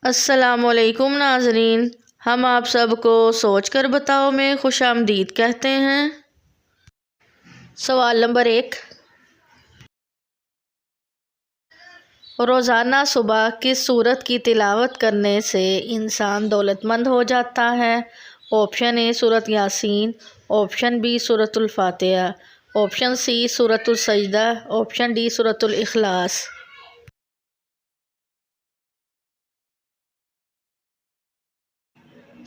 السلام علیکم ناظرین، ہم آپ سب کو سوچ کر بتاؤ میں خوش آمدید کہتے ہیں۔ سوال نمبر 1، روزانہ صبح کس سورت کی تلاوت کرنے سے انسان دولت مند ہو جاتا ہے؟ آپشن اے سورۃ یاسین، آپشن بی سورۃ الفاتحہ، آپشن سی سورۃ السجدہ، آپشن ڈی سورۃ الاخلاص۔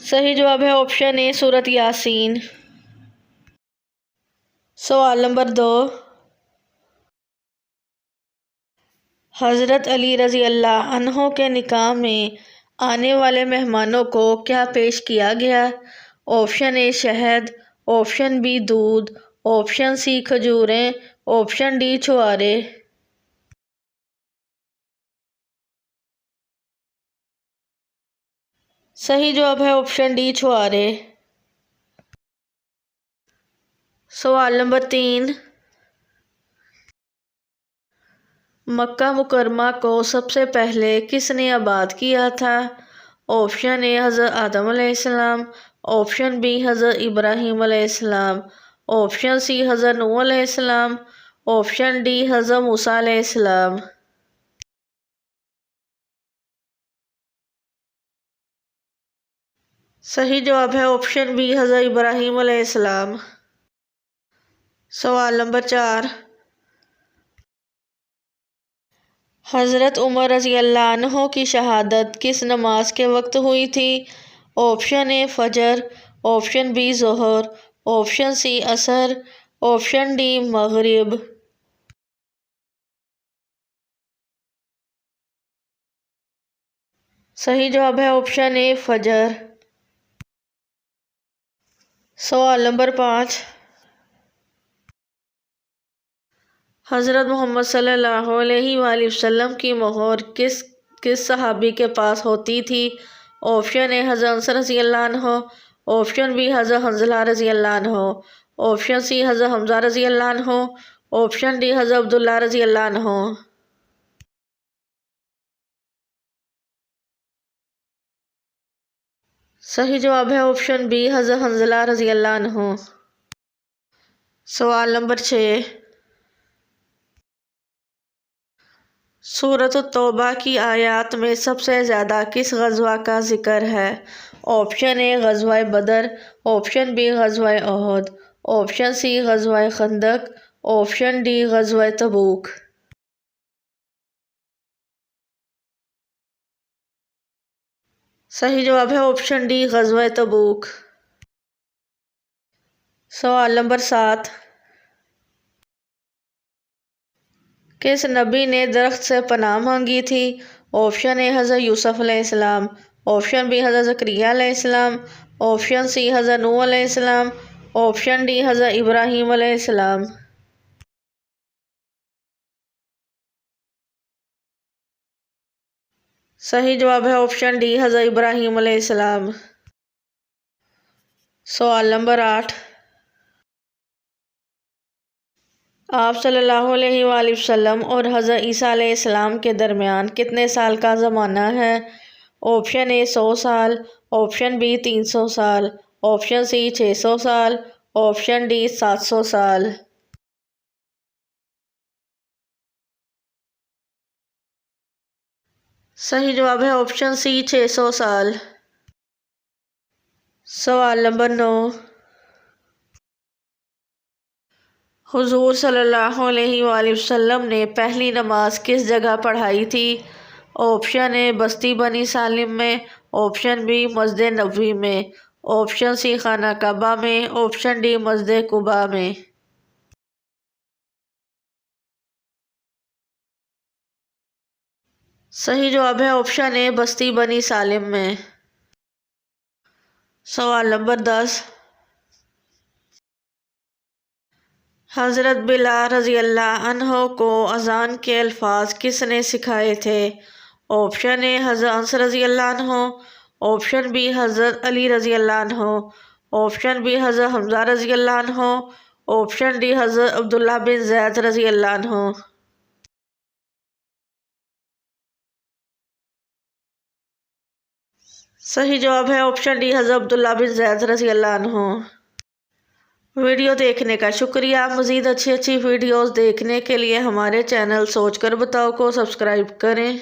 صحیح جواب ہے آپشن اے سورۃ یاسین۔ سوال نمبر 2، حضرت علی رضی اللہ عنہ کے نکاح میں آنے والے مہمانوں کو کیا پیش کیا گیا؟ آپشن اے شہد، آپشن بی دودھ، آپشن سی کھجوریں، آپشن ڈی چھوارے۔ صحیح جواب ہے آپشن ڈی چھوارے۔ سوال نمبر 3، مکہ مکرمہ کو سب سے پہلے کس نے آباد کیا تھا؟ آپشن اے حضرت آدم علیہ السلام، آپشن بی حضرت ابراہیم علیہ السلام، آپشن سی حضرت نوح علیہ السلام، آپشن ڈی حضرت موسیٰ علیہ السلام۔ صحیح جواب ہے آپشن بی حضرت ابراہیم علیہ السلام۔ سوال نمبر 4، حضرت عمر رضی اللہ عنہ کی شہادت کس نماز کے وقت ہوئی تھی؟ آپشن اے فجر، آپشن بی ظہر، آپشن سی عصر، آپشن ڈی مغرب۔ صحیح جواب ہے آپشن اے فجر۔ سوال نمبر 5، حضرت محمد صلی اللہ علیہ وآلہ وسلم کی مہر کس صحابی کے پاس ہوتی تھی؟ آپشن اے حضرت انس رضی اللہ عنہ، آپشن بی حضرت حنظلہ رضی اللہ عنہ، آپشن سی حضرت حمزہ رضی اللہ عنہ، آپشن ڈی حضرت عبداللہ رضی اللہ عنہ۔ صحیح جواب ہے آپشن بی حضرت حنظلہ رضی اللہ عنہ۔ سوال نمبر 6، سورۃ التوبہ کی آیات میں سب سے زیادہ کس غزوہ کا ذکر ہے؟ آپشن اے غزوہ بدر، آپشن بی غزوہ احد، آپشن سی غزوہ خندق، آپشن ڈی غزوہ تبوک۔ صحیح جواب ہے آپشن ڈی غزوہ تبوک۔ سوال نمبر 7، کس نبی نے درخت سے پناہ مانگی تھی؟ آپشن اے حضرت یوسف علیہ السلام، آپشن بی حضرت زکریا علیہ السلام، آپشن سی حضرت نوح علیہ السلام، آپشن ڈی حضرت ابراہیم علیہ السلام۔ صحیح جواب ہے آپشن ڈی حضرت ابراہیم علیہ السلام۔ سوال نمبر 8، آپ صلی اللہ علیہ وآلہ وسلم اور حضرت عیسیٰ علیہ السلام کے درمیان کتنے سال کا زمانہ ہے؟ آپشن اے 100 سال، آپشن بی 300 سال، آپشن سی 600 سال، آپشن ڈی 700 سال۔ صحیح جواب ہے آپشن سی 600 سال۔ سوال نمبر 9، حضور صلی اللہ علیہ وآلہ وسلم نے پہلی نماز کس جگہ پڑھائی تھی؟ آپشن اے بستی بنی سالم میں، آپشن بی مسجد نبوی میں، آپشن سی خانہ کعبہ میں، آپشن ڈی مسجد قباء میں۔ صحیح جواب ہے آپشن اے بستی بنی سالم میں۔ سوال نمبر 10، حضرت بلال رضی اللہ عنہ کو اذان کے الفاظ کس نے سکھائے تھے؟ آپشن اے حضرت انس رضی اللہ عنہ، آپشن بی حضرت علی رضی اللہ عنہ، آپشن بی حضرت حمزہ رضی اللہ عنہ، آپشن ڈی حضرت عبداللہ بن زید رضی اللہ عنہ۔ صحیح جواب ہے آپشن ڈی، حضرت عبداللہ بن زید رضی اللہ عنہ۔ ویڈیو دیکھنے کا شکریہ۔ مزید اچھی ویڈیوز دیکھنے کے لیے ہمارے چینل سوچ کر بتاؤ کو سبسکرائب کریں۔